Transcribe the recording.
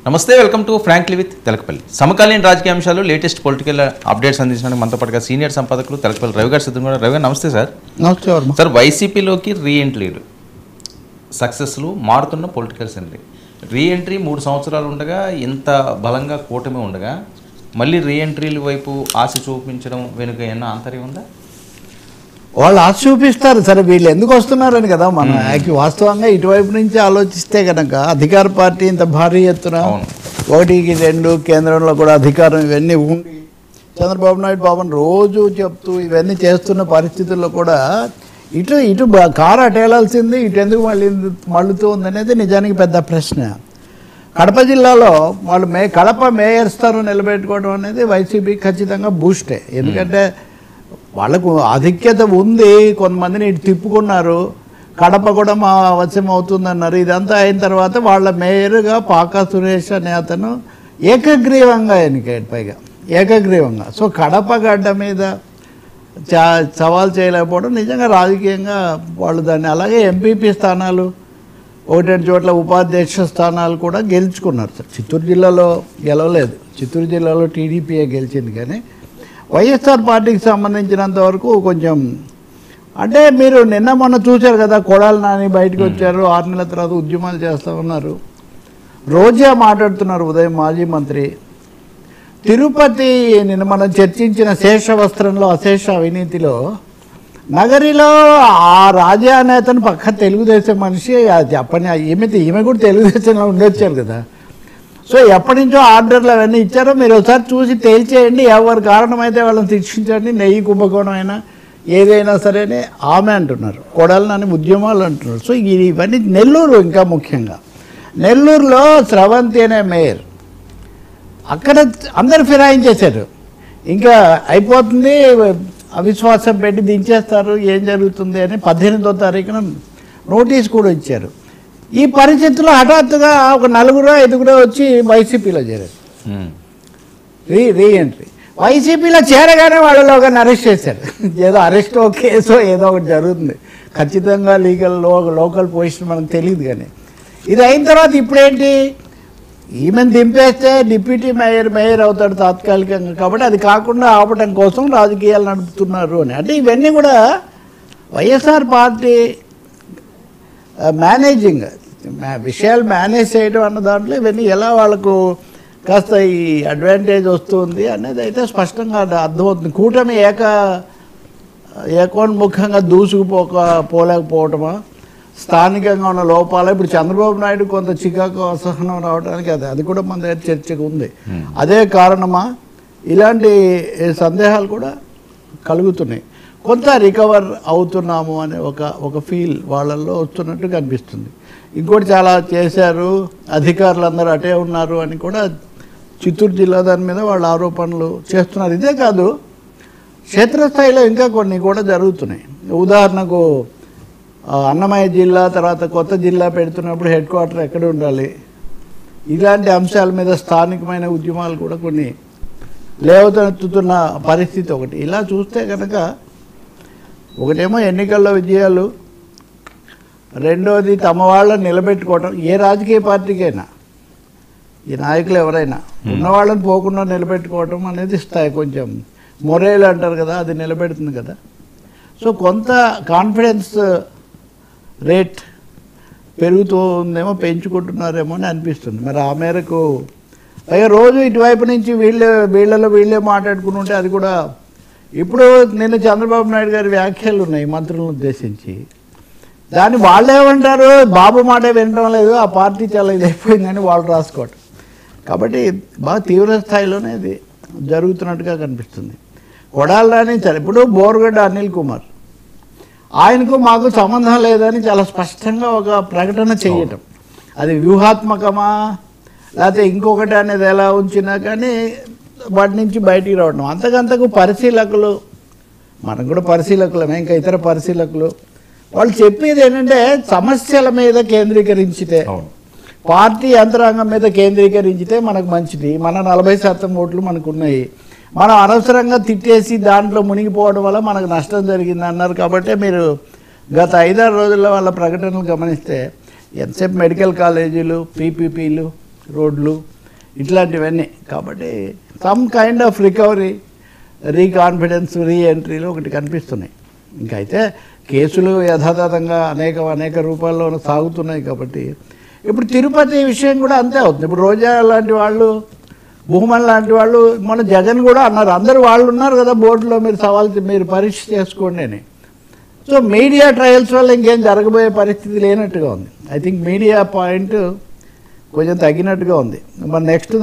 నమస్తే, welcome to frankly with Telakapalli. సమకాలీన రాజకీయ అంశాలు, లేటెస్ట్ పొలిటికల్ అప్డేట్స్ అందించడానికి మనతో పాటుగా సీనియర్ సంపాదకులు తెలకపల్లి రవి గారు సిద్ధంగా. రవి గారు నమస్తే సార్. నమస్తే సార్. వైసీపీలోకి రీఎంట్రీలు సక్సెస్లు మారుతున్న పొలిటికల్ సెనరీ. రీఎంట్రీ 3 సంవత్సరాలు ఉండగా ఇంత బలంగా కూటమి ఉండగా మళ్ళీ రీఎంట్రీల వైపు ఆశ చూపించడం వెనుక ఏమన్నా ఆంతర్యం ఉందా? వాళ్ళు ఆశ చూపిస్తారు సరే, వీళ్ళు ఎందుకు వస్తున్నారని కదా మనం వాస్తవంగా ఇటువైపు నుంచి ఆలోచిస్తే కనుక అధికార పార్టీ ఇంత భారీ ఎత్తున 1కి 2 కేంద్రంలో కూడా అధికారం ఇవన్నీ ఉండి చంద్రబాబు నాయుడు బాబుని రోజు చెప్తూ ఇవన్నీ చేస్తున్న పరిస్థితుల్లో కూడా ఇటు కారు అటేలాల్సింది, ఇటు ఎందుకు మళ్ళుతూ ఉందనేది నిజానికి పెద్ద ప్రశ్న. కడప జిల్లాలో వాళ్ళు కడప మేయర్ స్థానం నిలబెట్టుకోవడం అనేది వైసీపీ ఖచ్చితంగా బూస్టే. ఎందుకంటే వాళ్ళకు ఆధిక్యత ఉంది, కొంతమందిని ఇటు తిప్పుకున్నారు, కడప కూడా మా వశం అవుతుందన్నారు. ఇదంతా అయిన తర్వాత వాళ్ళ మేయర్గా పాకా సురేష్ అనే అతను ఏకగ్రీవంగా ఎన్నికాడు, పైగా ఏకగ్రీవంగా. సో కడప గడ్డ మీద సవాల్ చేయలేకపోవడం నిజంగా రాజకీయంగా వాళ్ళు దాన్ని, అలాగే ఎంపీపీ స్థానాలు 1-2 చోట్ల ఉపాధ్యక్ష స్థానాలు కూడా గెలుచుకున్నారు సార్. చిత్తూరు జిల్లాలో గెలవలేదు, చిత్తూరు జిల్లాలో టీడీపీఏ గెలిచింది. కానీ వైఎస్ఆర్ పార్టీకి సంబంధించినంత వరకు కొంచెం అంటే మీరు నిన్న మొన్న చూశారు కదా, కొడాలి నాని బయటకు వచ్చారు, 6 నెలల తర్వాత ఉద్యమాలు చేస్తూ ఉన్నారు. రోజా మాట్లాడుతున్నారు, ఉదయం మాజీ మంత్రి. తిరుపతి నిన్న మనం చర్చించిన శేషవస్త్రంలో అశేష అవినీతిలో నగరిలో ఆ రాజా నేతను పక్క తెలుగుదేశం మనిషి చెప్పని ఈమె కూడా తెలుగుదేశంలో ఉండొచ్చారు కదా. సో ఎప్పటి నుంచో ఆర్డర్లు అవన్నీ ఇచ్చారో మీరు ఒకసారి చూసి తేల్చేయండి, ఎవరి కారణమైతే వాళ్ళని శిక్షించండి, నెయ్యి కుంభకోణం అయినా ఏదైనా సరే ఆమె అంటున్నారు, కొడాలని ఉద్యమాలు అంటున్నారు. సో ఇవన్నీ నెల్లూరు, ఇంకా ముఖ్యంగా నెల్లూరులో స్రవంతి అనే మేయర్, అక్కడ అందరు ఫిరాయించేశారు, ఇంకా అయిపోతుంది, అవిశ్వాసం పెట్టి దించేస్తారు, ఏం జరుగుతుంది అని 18వ తారీఖున నోటీస్ కూడా ఇచ్చారు. ఈ పరిస్థితుల్లో హఠాత్తుగా ఒక 4-5 వచ్చి వైసీపీలో చేరారు. రీఎంట్రీ వైసీపీలో చేరగానే వాళ్ళలో ఒకరిని అరెస్ట్ చేశారు. ఏదో అరెస్ట్ కేసో ఏదో ఒకటి జరుగుతుంది, ఖచ్చితంగా లోకల్ పొజిషన్ మనకు తెలియదు. కానీ ఇది అయిన తర్వాత ఇప్పుడేంటి, ఈమెను దింపేస్తే డిప్యూటీ మేయర్ అవుతాడు తాత్కాలికంగా, కాబట్టి అది కాకుండా ఆపటం కోసం రాజకీయాలు నడుపుతున్నారు అని. అంటే ఇవన్నీ కూడా వైఎస్ఆర్ పార్టీ మేనేజింగ్ విషయాలు మేనేజ్ చేయడం అన్న దాంట్లో ఇవన్నీ ఎలా వాళ్ళకు కాస్త ఈ అడ్వాంటేజ్ వస్తుంది అనేది అయితే స్పష్టంగా అర్థమవుతుంది. కూటమి ఏకోన్ముఖంగా పోలేకపోవటమా, స్థానికంగా ఉన్న లోపాలు, ఇప్పుడు చంద్రబాబు నాయుడు కొంత చికాకు అసహనం రావడానికి అది కూడా మన దగ్గర చర్చకు ఉంది, అదే కారణమా, ఇలాంటి సందేహాలు కూడా కలుగుతున్నాయి. కొంత రికవర్ అవుతున్నాము అనే ఒక ఫీల్ వాళ్ళల్లో వస్తున్నట్టు కనిపిస్తుంది. ఇంకోటి చాలా చేశారు, అధికారులందరూ అటే ఉన్నారు అని కూడా చిత్తూరు జిల్లా దాని మీద వాళ్ళు ఆరోపణలు చేస్తున్నారు. ఇదే కాదు, క్షేత్రస్థాయిలో ఇంకా కొన్ని కూడా జరుగుతున్నాయి. ఉదాహరణకు అన్నమయ్య జిల్లా తర్వాత కొత్త జిల్లా పెడుతున్నప్పుడు హెడ్ క్వార్టర్ ఎక్కడ ఉండాలి, ఇలాంటి అంశాల మీద స్థానికమైన ఉద్యమాలు కూడా కొన్ని లేవనెత్తుతున్న పరిస్థితి ఒకటి. ఇలా చూస్తే కనుక ఒకటేమో ఎన్నికల్లో విజయాలు, రెండోది తమ వాళ్ళని నిలబెట్టుకోవటం. ఏ రాజకీయ పార్టీకైనా ఈ నాయకులు ఎవరైనా ఉన్నవాళ్ళని పోకుండా నిలబెట్టుకోవటం అనేది కొంచెం మొరేలు అంటారు కదా, అది నిలబెడుతుంది కదా. సో కొంత కాన్ఫిడెన్స్ రేట్ పెరుగుతుందేమో, పెంచుకుంటున్నారేమో అని అనిపిస్తుంది. మరి ఆ మేరకు పైగా రోజు ఇటువైపు నుంచి వీళ్ళే మాట్లాడుకుని ఉంటే అది కూడా. ఇప్పుడు నిన్న చంద్రబాబు నాయుడు గారి వ్యాఖ్యలు ఉన్నాయి మంత్రులను ఉద్దేశించి, దాన్ని వాళ్ళేమంటారు, బాబు మాట వినడం లేదు, ఆ పార్టీ చాలా ఇదైపోయిందని వాళ్ళు రాసుకోవటం. కాబట్టి బాగా తీవ్ర స్థాయిలోనే ఇది జరుగుతున్నట్టుగా కనిపిస్తుంది. కొడాలని ఇప్పుడు బోర్గడ్డ అనిల్ కుమార్, ఆయనకు మాకు సంబంధం లేదని చాలా స్పష్టంగా ఒక ప్రకటన చేయటం, అది వ్యూహాత్మకమా లేకపోతే ఇంకొకటి అనేది ఎలా ఉంచినా కానీ వాటి నుంచి బయటికి రావడం. అంతకంతకు పరిశీలకులు, మనం కూడా పరిశీలకులమే, ఇంకా ఇతర పరిశీలకులు వాళ్ళు చెప్పేది ఏంటంటే, సమస్యల మీద కేంద్రీకరించితే, పార్టీ యంత్రాంగం మీద కేంద్రీకరించితే మనకు మంచిది, మన 40% ఓట్లు మనకు ఉన్నాయి, మనం అనవసరంగా తిట్టేసి దాంట్లో మునిగిపోవడం వల్ల మనకు నష్టం జరిగింది అన్నారు. కాబట్టి మీరు గత 5-6 రోజుల్లో వాళ్ళ ప్రకటనలు గమనిస్తే ఎంతసేపు మెడికల్ కాలేజీలు, పీపీపీలు, రోడ్లు, ఇట్లాంటివన్నీ. కాబట్టి సమ్ కైండ్ ఆఫ్ రికవరీ, రీకాన్ఫిడెన్స్, రీఎంట్రీలు ఒకటి కనిపిస్తున్నాయి. ఇంకైతే కేసులు యథాతథంగా అనేక రూపాల్లో సాగుతున్నాయి. కాబట్టి ఇప్పుడు తిరుపతి విషయం కూడా అంతే అవుతుంది. ఇప్పుడు రోజా లాంటి వాళ్ళు, భూమన్ లాంటి వాళ్ళు, మన జగన్ కూడా అన్నారు, అందరూ వాళ్ళు ఉన్నారు కదా బోర్డులో, మీరు పరీక్ష చేసుకోండి అని. సో మీడియా ట్రయల్స్ వల్ల ఇంకేం జరగబోయే పరిస్థితి లేనట్టుగా ఉంది. ఐ థింక్ మీడియా పాయింట్ కొంచెం తగ్గినట్టుగా ఉంది. మరి నెక్స్ట్